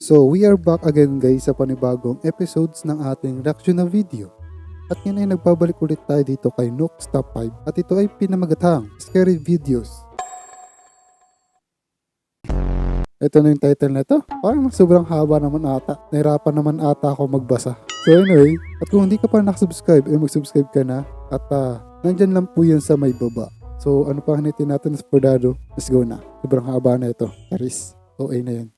So we are back again guys sa panibagong episodes ng ating reaction na video. At ngayon ay nagbabalik ulit tayo dito kay Nook's Top 5 at ito ay pinamagatang Scary Videos. Ito na yung title na ito. Parang sobrang haba naman ata. Nahirapan naman ata ako magbasa. So anyway, at kung hindi ka pa nakasubscribe, ay mag-subscribe ka na. At nandyan lang po yan sa may baba. So ano pa hanitin natin sa Pordado? Let's go na. Sobrang haba na ito. Charis. OA na yan.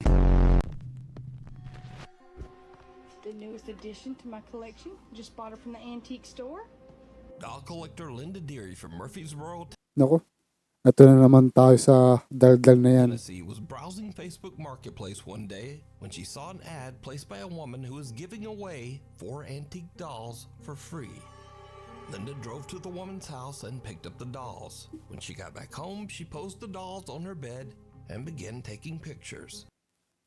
The newest addition to my collection. Just bought her from the antique store. Doll collector Linda Deary from Murfreesboro, Nako. Ito na naman tayo sa daldal na yan. Tennessee was browsing Facebook Marketplace one day when she saw an ad placed by a woman who was giving away 4 antique dolls for free. Linda drove to the woman's house and picked up the dolls. When she got back home, she posed the dolls on her bed and began taking pictures.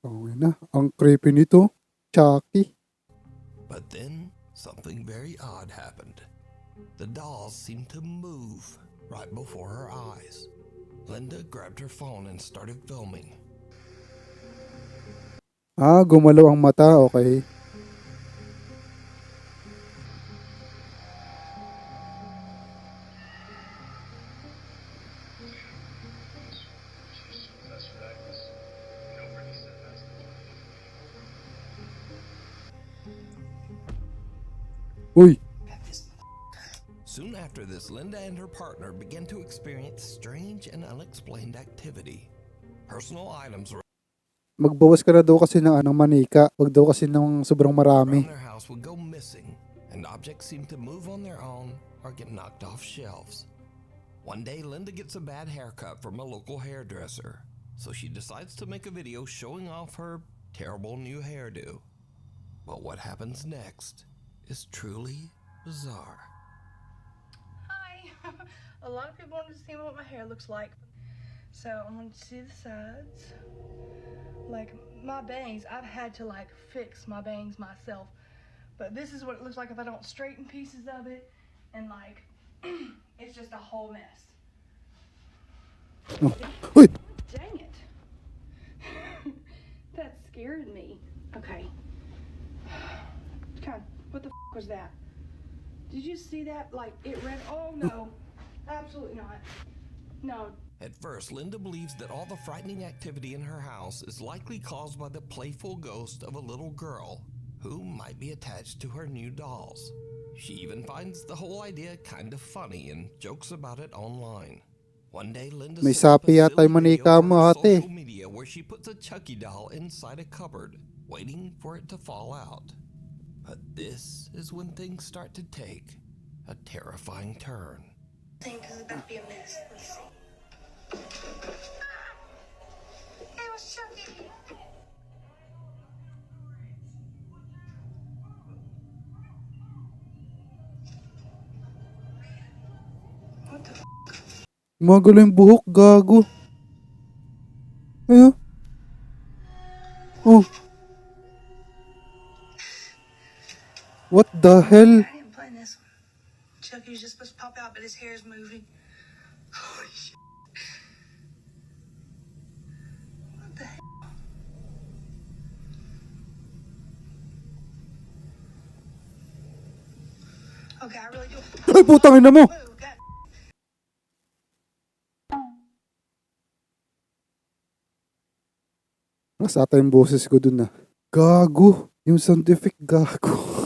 Okay na. Ang creepy nito. Chucky. But then, something very odd happened. The dolls seemed to move right before her eyes. Linda grabbed her phone and started filming. Gumalaw ang mata. Okay. Uy. Soon after this, Linda and her partner began to experience strange and unexplained activity. Personal items Magbawas ka na daw kasi ng manika. Wag daw kasi ng sobrang marami. around their house would go missing, and objects seemed to move on their own or get knocked off shelves. One day, Linda gets a bad haircut from a local hairdresser, so she decides to make a video showing off her terrible new hairdo. But what happens next is truly bizarre. A lot of people want to see what my hair looks like. So I want to see the sides. Like my bangs, I've had to like fix my bangs myself. But this is what it looks like if I don't straighten pieces of it. And like, it's just a whole mess. Uy! Dang it. That scared me. Okay. God, what the was that? Did you see that? Like, it ran, oh no. Absolutely not. No. At first, Linda believes that all the frightening activity in her house is likely caused by the playful ghost of a little girl who might be attached to her new dolls. She even finds the whole idea kind of funny and jokes about it online. One day, Linda May set up a sapi yata silly yung video manika on mo, her ate. social media where she puts a Chucky doll inside a cupboard, waiting for it to fall out. But this is when things start to take a terrifying turn. Because it's about to be a mess. Let's see. It was Chucky. What the Magalo yung buhok. Gago. Ayo. Oh. What the hell? I didn't plan this one. Chucky's just supposed to pop out, but his hair is moving. Holy shit. What the hell? Okay, I really do. Ay, putang ina mo! Whoa, God. Nasa ata yung boses ko dun na. Gago. Yung sound effect, gago.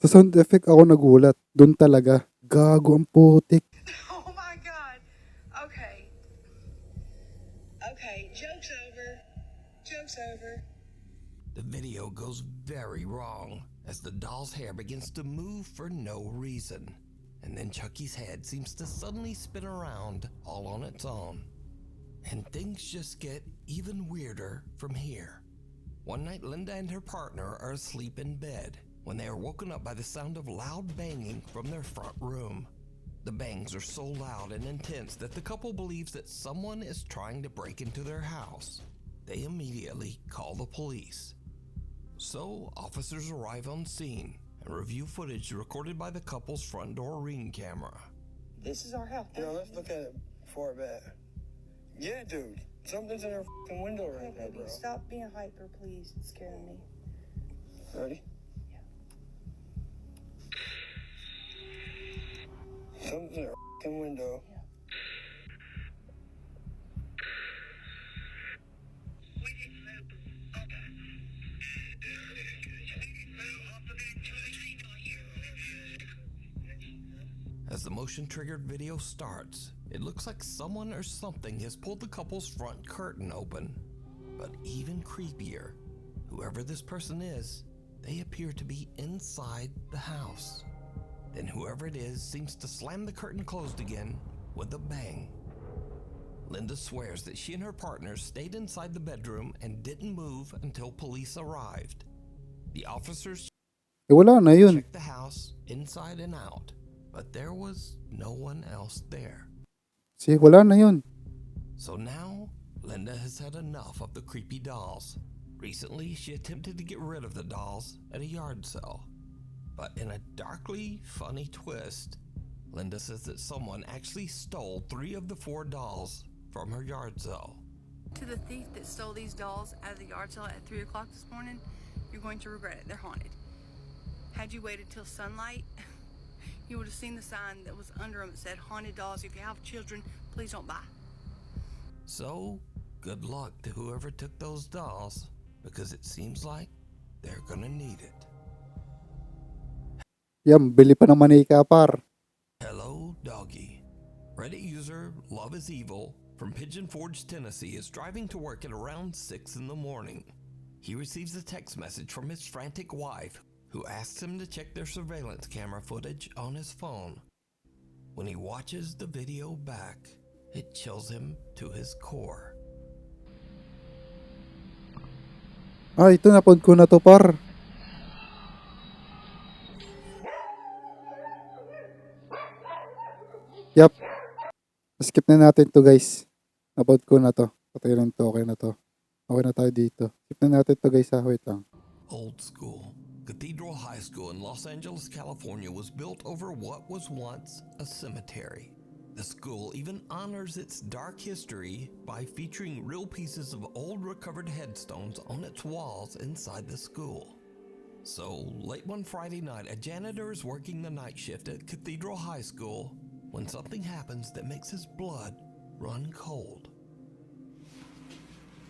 Sa sound effect ako nagulat. Dun talaga. Gago ang putik. Oh my God. Okay. Okay, joke's over. Joke's over. The video goes very wrong as the doll's hair begins to move for no reason. And then Chucky's head seems to suddenly spin around all on its own. And things just get even weirder from here. One night, Linda and her partner are asleep in bed when they are woken up by the sound of loud banging from their front room. The bangs are so loud and intense that the couple believes that someone is trying to break into their house. They immediately call the police. So, officers arrive on scene and review footage recorded by the couple's front door Ring camera. This is our house. Yo, let's look at it before bed. Yeah, dude. Something's in her fucking window right Okay, now, baby, bro. stop being hyper, please. It's scaring me. Ready? Something's in her fucking window. As the motion-triggered video starts, it looks like someone or something has pulled the couple's front curtain open. But even creepier, whoever this person is, they appear to be inside the house. Then whoever it is seems to slam the curtain closed again with a bang. Linda swears that she and her partner stayed inside the bedroom and didn't move until police arrived. The officers Wala na yun. checked the house inside and out, but there was no one else there. See, wala na yun. So now, Linda has had enough of the creepy dolls. Recently, she attempted to get rid of the dolls at a yard sale. But in a darkly funny twist, Linda says that someone actually stole 3 of the 4 dolls from her yard sale. To the thief that stole these dolls out of the yard sale at 3 o'clock this morning, you're going to regret it. They're haunted. Had you waited till sunlight, you would have seen the sign that was under them that said, "Haunted dolls. If you have children, please don't buy." So, good luck to whoever took those dolls, because it seems like they're gonna need it. Yan, bili pa ng manika, par. Hello, doggy. Reddit user Love is Evil from Pigeon Forge, Tennessee is driving to work at around 6 in the morning. He receives a text message from his frantic wife, who asks him to check their surveillance camera footage on his phone. When he watches the video back, it chills him to his core. Ah, ito napod ko na to, par. Yup. Skip na natin to, guys. Napod ko na to. Patay rin to. Okay na to. Okay na tayo dito. Skip na natin to, guys. Wait lang. Old school. Cathedral High School in Los Angeles, California was built over what was once a cemetery. The school even honors its dark history by featuring real pieces of old recovered headstones on its walls inside the school. So, late one Friday night, a janitor is working the night shift at Cathedral High School when something happens that makes his blood run cold.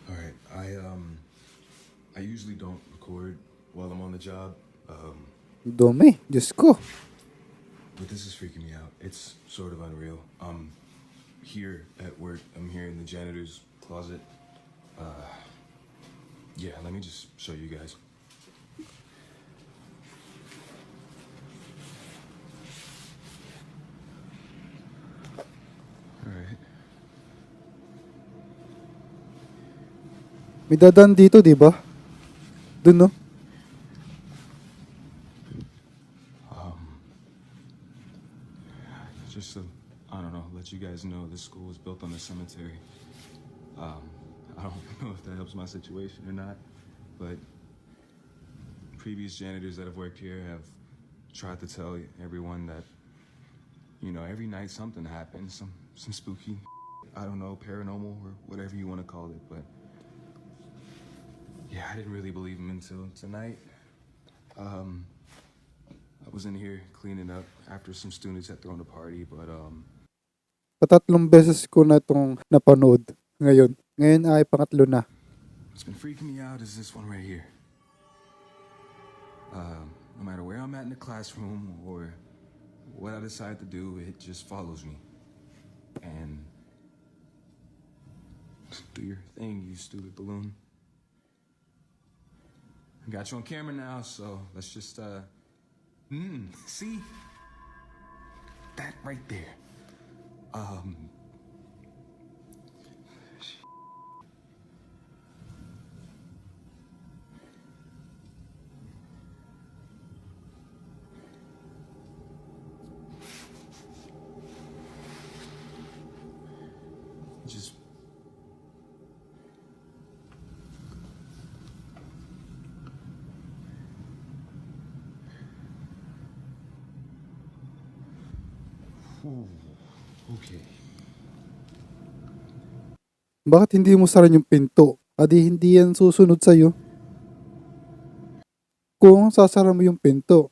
All right, I usually don't record while I'm on the job, Dumi. Diyos ko. but this is freaking me out. It's sort of unreal. I'm here at work. I'm here in the janitor's closet. Yeah, let me just show you guys. All right. May dadaan dito, di ba? Dun, no? Just to, I don't know, let you guys know this school was built on the cemetery. I don't know if that helps my situation or not, but previous janitors that have worked here have tried to tell everyone that, you know, every night something happens, some spooky, I don't know, paranormal or whatever you want to call it, but yeah, I didn't really believe them until tonight. I was in here cleaning up after some students had thrown a party, but Patatlong beses ko na itong napanood ngayon. Ngayon ay pangatlo na. what's been freaking me out is this one right here. No matter where I'm at in the classroom or what I decide to do, it just follows me. And do your thing, you stupid balloon. I got you on camera now, so let's just see that right there. Just ooh, okay. Bakit hindi mo sara yung pinto? Adi hindi yan susunod sa'yo. Kung sasara mo yung pinto.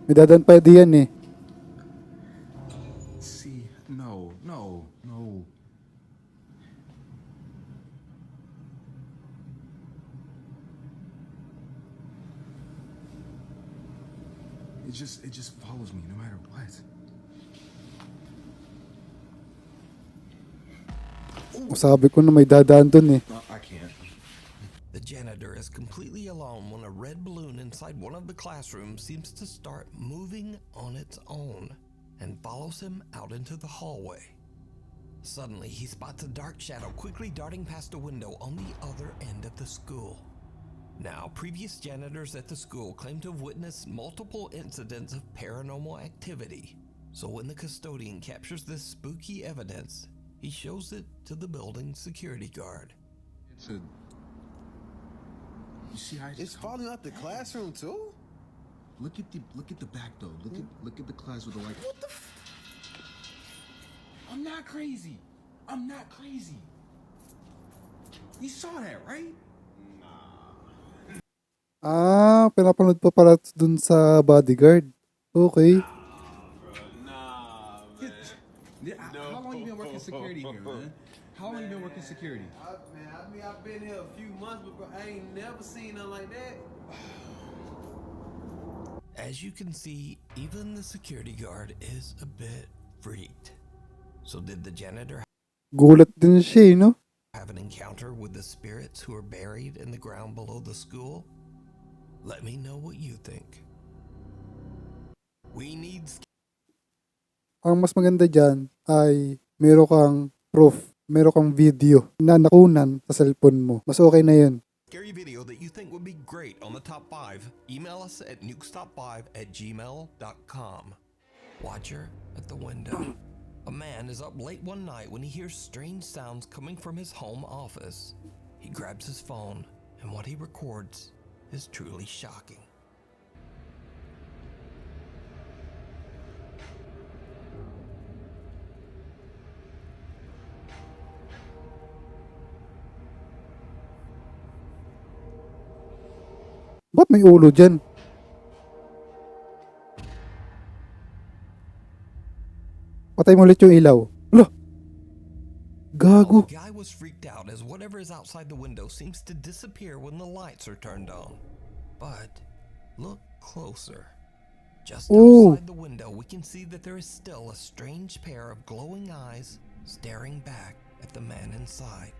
May dadan pa yan eh. See, no. It just follows me no matter what. Sabi ko na may dadaan dun eh. No, I can't. The janitor is completely alone when a red balloon inside one of the classrooms seems to start moving on its own and follows him out into the hallway. Suddenly, he spots a dark shadow quickly darting past a window on the other end of the school. Now, previous janitors at the school claim to have witnessed multiple incidents of paranormal activity. So when the custodian captures this spooky evidence, he shows it to the building's security guard. It's a... You see how It's falling out the classroom too? Look at the back though. Look at the class with the light. What the I'm not crazy. You saw that, right? Pinapanood pa pala dun sa bodyguard. Okay. How long you been working security here, man? How long you been working security? I've been here a few months, but I ain't never seen nothing like that. As you can see, even the security guard is a bit freaked. So did the janitor Gulat din siya eh, no? have an encounter with the spirits who are buried in the ground below the school? Let me know what you think. We need Ang mas maganda dyan ay meron kang proof, meron kang video na nakunan sa cellphone mo. Mas okay na yun. scary video that you think would be great on the top 5. Email us at nukestop5@gmail.com. Watcher at the window. A man is up late one night when he hears strange sounds coming from his home office. He grabs his phone, and what he records is truly shocking. Ba't may ulo dyan? Patay mo ulit yung ilaw. Alo! Gago! The guy was freaked out as whatever is outside the window seems to disappear when the lights are turned on. But look closer. Just Oh. outside the window, we can see that there is still a strange pair of glowing eyes staring back at the man inside.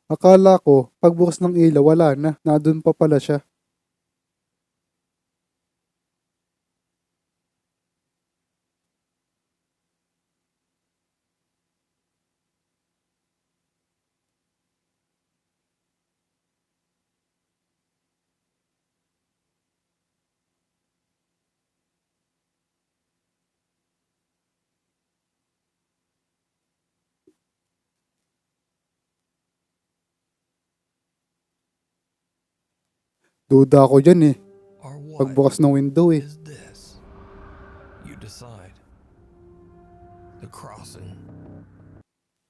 Akala ko, pagbukas ng ilaw, wala na. Nandun pa pala siya. Duda ako dyan eh. Or what Pagbukas ng window eh. is this? You decide. The crossing.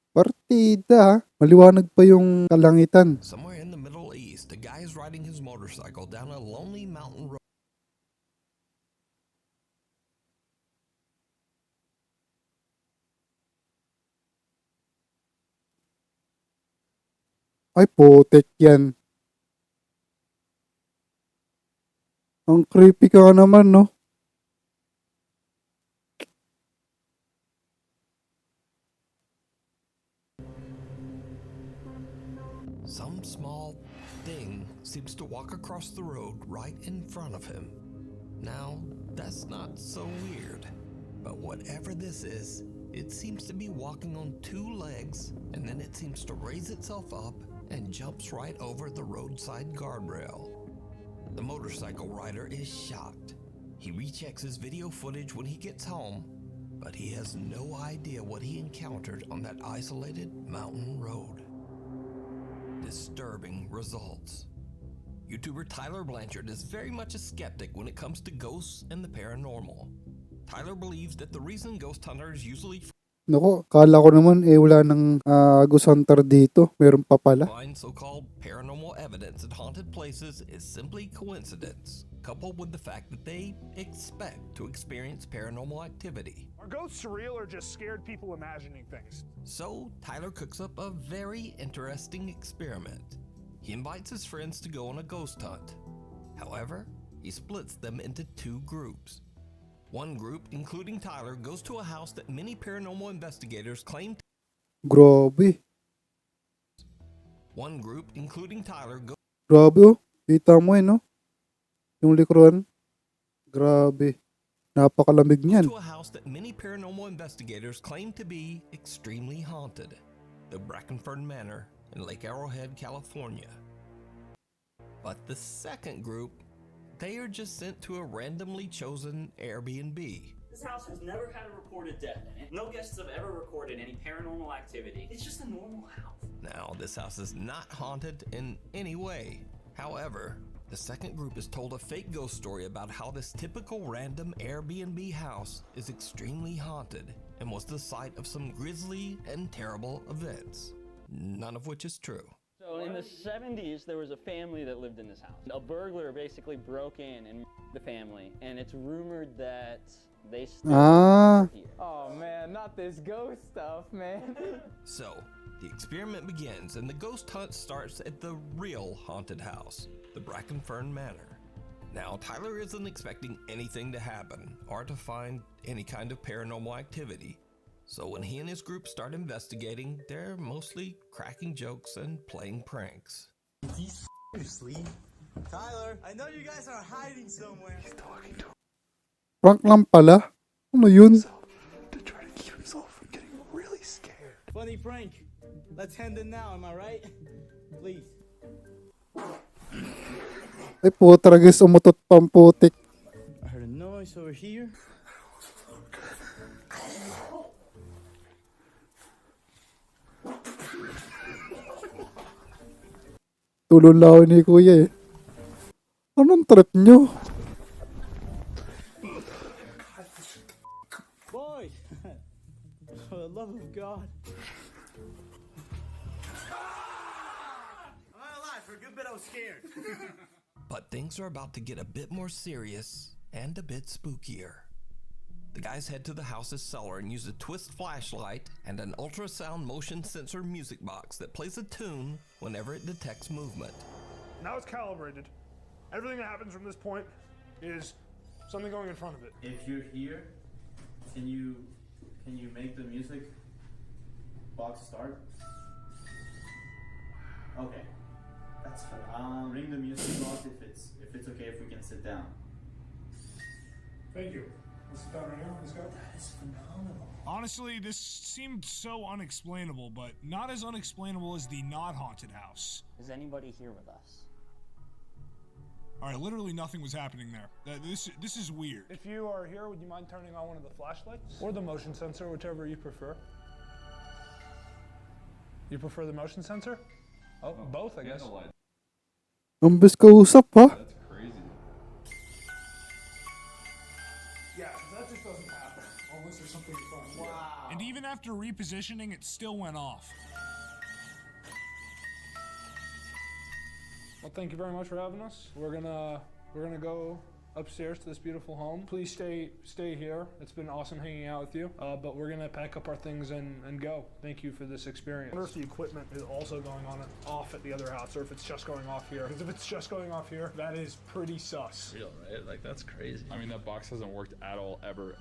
Partida. Maliwanag pa yung kalangitan. Somewhere in the Middle East, a guy is riding his motorcycle down a lonely mountain road. Ay, putek yan. Ang creepy ka naman, no? Some small thing seems to walk across the road right in front of him. Now, that's not so weird, but whatever this is, it seems to be walking on two legs, and then it seems to raise itself up and jumps right over the roadside guardrail. The motorcycle rider is shocked. He rechecks his video footage when he gets home, but he has no idea what he encountered on that isolated mountain road. Disturbing results. YouTuber Tyler Blanchard is very much a skeptic when it comes to ghosts and the paranormal. Tyler believes that the reason ghost hunters usually Nako, kala ko naman wala nang ghost hunter dito. Meron pa pala. find so-called paranormal evidence at haunted places is simply coincidence, coupled with the fact that they expect to experience paranormal activity. Are ghosts real or just scared people imagining things? So, Tyler cooks up a very interesting experiment. He invites his friends to go on a ghost hunt. However, he splits them into two groups. One group, including Tyler, goes to a house that many paranormal investigators claim. Grabe. One group, including Tyler, goes Grabe oh. Kita mo no? Yung likuran. Grabe. Napakalamig niyan. to a house that many paranormal investigators claim to be extremely haunted, the Brackenford Manor in Lake Arrowhead, California. But the second group, they are just sent to a randomly chosen Airbnb. This house has never had a reported death in it. No guests have ever recorded any paranormal activity. It's just a normal house. Now, this house is not haunted in any way. However, the second group is told a fake ghost story about how this typical random Airbnb house is extremely haunted and was the site of some grisly and terrible events, none of which is true. So in the 70s, there was a family that lived in this house. A burglar basically broke in and the family, and it's rumored that they still Ah. here. Oh man, not this ghost stuff, man. So, the experiment begins and the ghost hunt starts at the real haunted house, the Brackenfern Manor. Now, Tyler isn't expecting anything to happen or to find any kind of paranormal activity. So when he and his group start investigating, they're mostly cracking jokes and playing pranks. Seriously? Tyler, I know you guys are hiding somewhere. He's talking to Prank lang pala. Ano yun? to try to keep himself from getting really scared. Funny prank. Let's end it now, am I right? Please. Ay putra guys, umutot pang putik. I heard a noise over here. Tululaw ni kuya Anong trip nyo? Boy! For the love of God. I'm not alive. For a good bit, I was scared. But things are about to get a bit more serious and a bit spookier. The guys head to the house's cellar and use a twist flashlight and an ultrasound motion sensor music box that plays a tune whenever it detects movement. Now it's calibrated. Everything that happens from this point is something going in front of it. If you're here, can you make the music box start? Okay, that's fine. Ring the music box if it's okay if we can sit down. Thank you. Let's sit down right now. Let's go. That is phenomenal. Honestly, this seemed so unexplainable, but not as unexplainable as the not haunted house. Is anybody here with us? All right, literally nothing was happening there. This is weird. If you are here, would you mind turning on one of the flashlights or the motion sensor, whichever you prefer? You prefer the motion sensor? Oh, both, I guess. Ambis kausap ha? That's crazy. Yeah, that just doesn't happen unless there's something fun. Wow. And even after repositioning, it still went off. Well, thank you very much for having us. We're gonna go upstairs to this beautiful home. Please stay here. It's been awesome hanging out with you. But we're gonna pack up our things and go. Thank you for this experience. I wonder if the equipment is also going on and off at the other house, or if it's just going off here. Because if it's just going off here, that is pretty sus. Real, right? Like, that's crazy. I mean, that box hasn't worked at all, ever.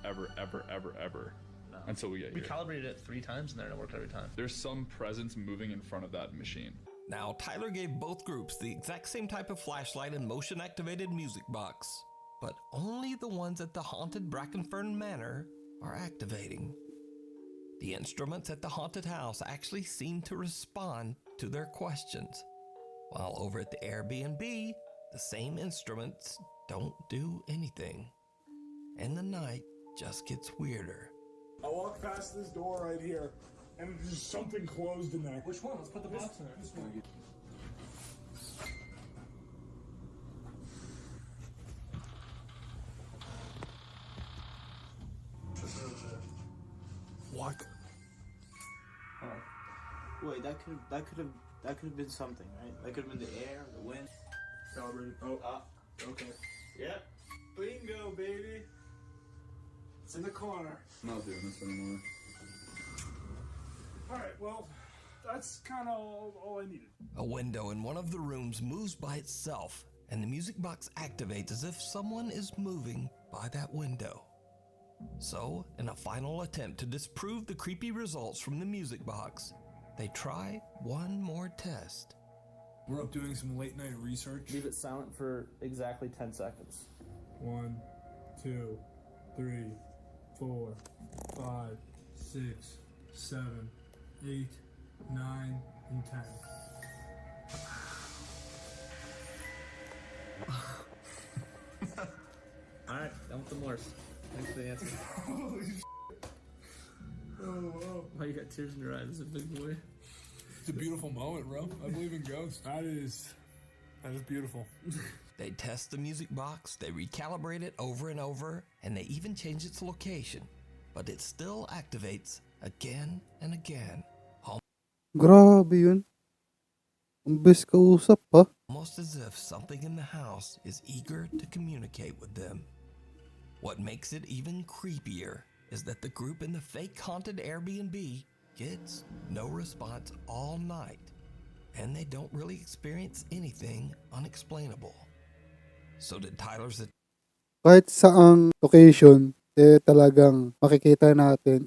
No. Until we get We here. calibrated it 3 times and then it worked every time. There's some presence moving in front of that machine. Now, Tyler gave both groups the exact same type of flashlight and motion-activated music box, but only the ones at the haunted Brackenfern Manor are activating. The instruments at the haunted house actually seem to respond to their questions, while over at the Airbnb, the same instruments don't do anything. And the night just gets weirder. walk past this door right here, and there's something closed in there. Which one? Let's put the box in there. This one. What? Wait, that could have been something, right? That could have been the air, the wind. Calibrated. Oh, okay. Yep. Bingo, baby. It's in the corner. I'm not doing this anymore. All right, well, that's kind of all I needed. A window in one of the rooms moves by itself, and the music box activates as if someone is moving by that window. So, in a final attempt to disprove the creepy results from the music box, they try one more test. We're up doing some late night research. Leave it silent for exactly 10 seconds. 1, 2, 3, 4, 5, 6, 7, 8, 9, and 10. Alright, done with the Morse. Thanks for the answer. Holy shit. Oh. Why you got tears in your eyes, big boy? It's a beautiful moment, bro. I believe in ghosts. That is beautiful. They test the music box, they recalibrate it over and over, and they even change its location. But it still activates again and again. Grabe yun. Ang bes kausap pa. Almost as if something in the house is eager to communicate with them. What makes it even creepier is that the group in the fake haunted Airbnb gets no response all night, and they don't really experience anything unexplainable. So did Tyler's Kahit saang location, talagang makikita natin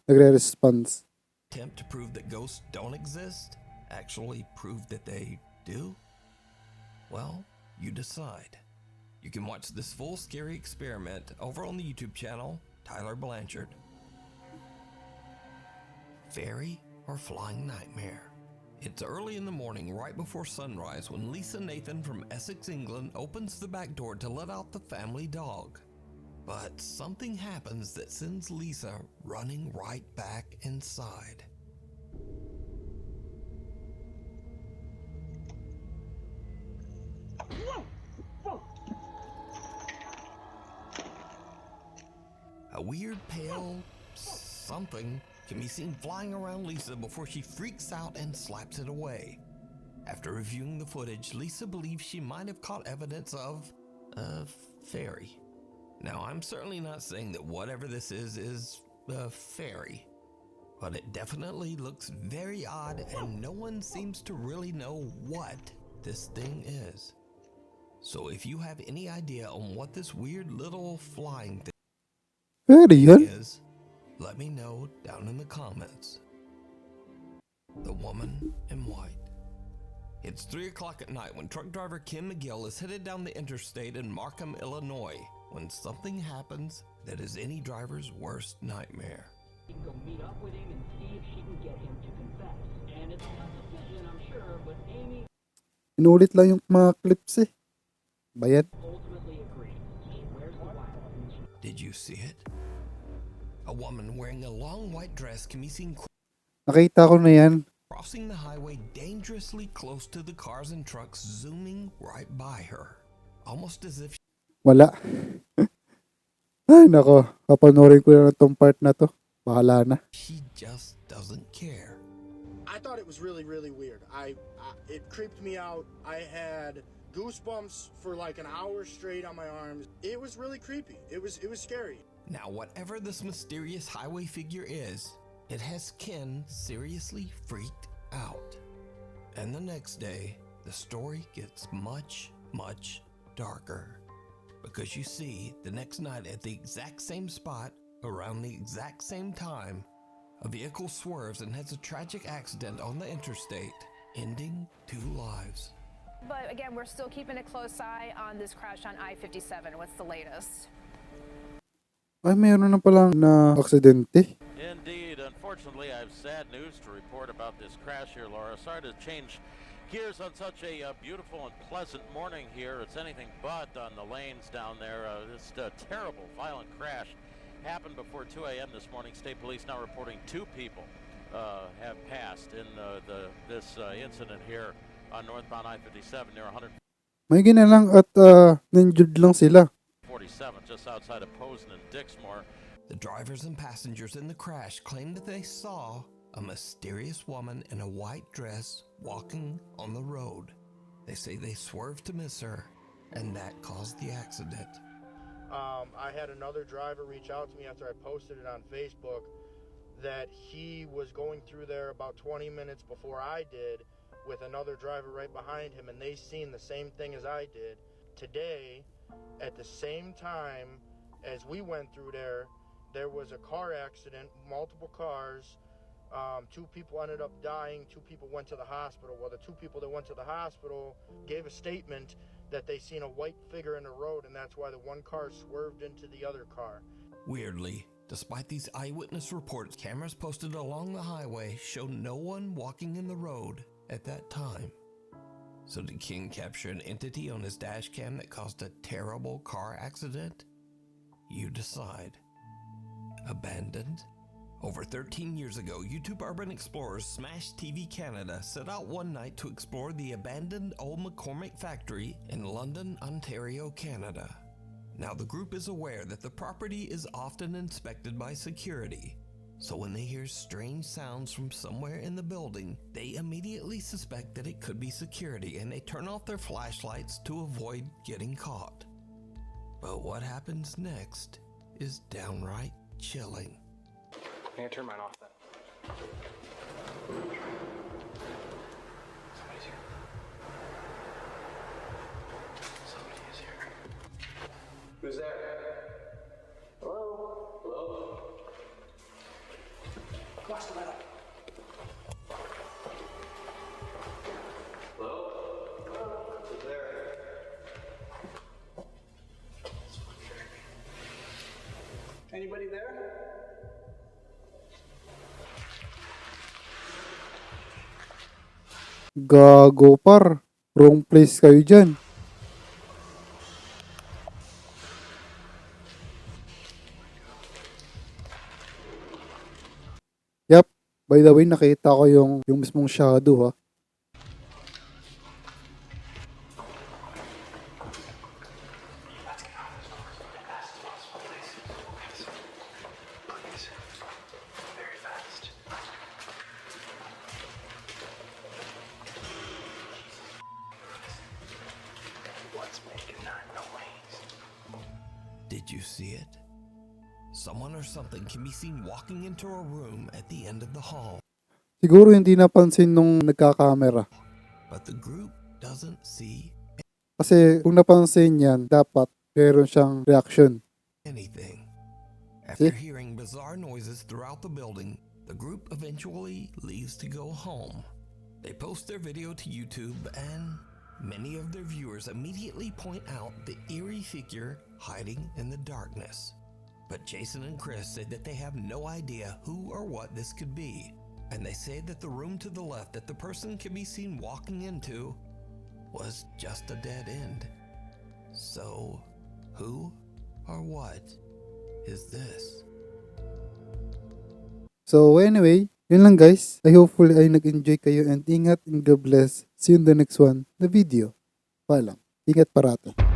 nagre-response. attempt to prove that ghosts don't exist actually prove that they do? Well, you decide. You can watch this full scary experiment over on the YouTube channel, Tyler Blanchard. Fairy or flying nightmare? It's early in the morning, right before sunrise, when Lisa Nathan from Essex, England opens the back door to let out the family dog. But something happens that sends Lisa running right back inside. A weird pale something can be seen flying around Lisa before she freaks out and slaps it away. After reviewing the footage, Lisa believes she might have caught evidence of a fairy. Now, I'm certainly not saying that whatever this is a fairy, but it definitely looks very odd and no one seems to really know what this thing is. So if you have any idea on what this weird little flying thing is, let me know down in the comments. The woman in white. It's 3 o'clock at night when truck driver Kim McGill is headed down the interstate in Markham, Illinois, when something happens that is any driver's worst nightmare. You can go meet up with him and see if she can get him to confess. And it's a tough decision, I'm sure, but Amy Inulit lang yung mga clips eh. Bayad. ultimately agrees. She wears the wire. Did you see it? A woman wearing a long white dress can be seen Nakita ko na yan. crossing the highway dangerously close to the cars and trucks zooming right by her. Almost as if Wala. Ay nako, papanorin ko na itong part na to. Bahala na. she just doesn't care. I thought it was really, really weird. It creeped me out. I had goosebumps for like an hour straight on my arms. It was really creepy. It was scary. Now, whatever this mysterious highway figure is, it has Ken seriously freaked out. And the next day, the story gets much, much darker. Because you see, the next night at the exact same spot, around the exact same time, a vehicle swerves and has a tragic accident on the interstate, ending 2 lives. But again, we're still keeping a close eye on this crash on I-57. What's the latest? Ay, mayroon na palang na aksidente. Indeed. Unfortunately, I have sad news to report about this crash here, Laura. Sorry to change gears on such a beautiful and pleasant morning here. It's anything but on the lanes down there. This terrible, violent crash happened before 2 a.m. this morning. State police now reporting 2 people have passed in this incident here on northbound I-57 near 147, May ginalang at nandiyan lang sila. just outside of Posen and Dixmoor. The drivers and passengers in the crash claimed that they saw a mysterious woman in a white dress walking on the road. They say they swerved to miss her, and that caused the accident. I had another driver reach out to me after I posted it on Facebook that he was going through there about 20 minutes before I did with another driver right behind him, and they seen the same thing as I did. Today, at the same time as we went through there was a car accident, multiple cars. 2 people ended up dying, 2 people went to the hospital. Well, the 2 people that went to the hospital gave a statement that they seen a white figure in the road, and that's why the one car swerved into the other car. Weirdly, despite these eyewitness reports, cameras posted along the highway show no one walking in the road at that time. So did King capture an entity on his dash cam that caused a terrible car accident? You decide. Abandoned? Over 13 years ago, YouTube urban explorers Smash TV Canada set out one night to explore the abandoned old McCormick factory in London, Ontario, Canada. Now the group is aware that the property is often inspected by security, so when they hear strange sounds from somewhere in the building, they immediately suspect that it could be security, and they turn off their flashlights to avoid getting caught. But what happens next is downright chilling. I'm gonna turn mine off then. Somebody's here. Somebody is here. Who's there? Hello? Hello? Watch the metal. Hello? Hello? Who's there? Anybody there? Gago par. Wrong place kayo dyan. Yep. By the way, nakita ko yung mismong shadow ha. Did you see it? Someone or something can be seen walking into a room at the end of the hall. Siguro hindi napansin nung nagkakamera. But the group doesn't see Kasi kung napansin yan, dapat meron siyang reaction. anything. After hearing bizarre noises throughout the building, the group eventually leaves to go home. They post their video to YouTube, and many of their viewers immediately point out the eerie figure hiding in the darkness. But Jason and Chris say that they have no idea who or what this could be, and they say that the room to the left that the person can be seen walking into was just a dead end. So, who or what is this? So anyway, yun lang guys. I hopefully ay nag-enjoy kayo and ingat and God bless. See you in the next one na video. Paalam. Ingat parati.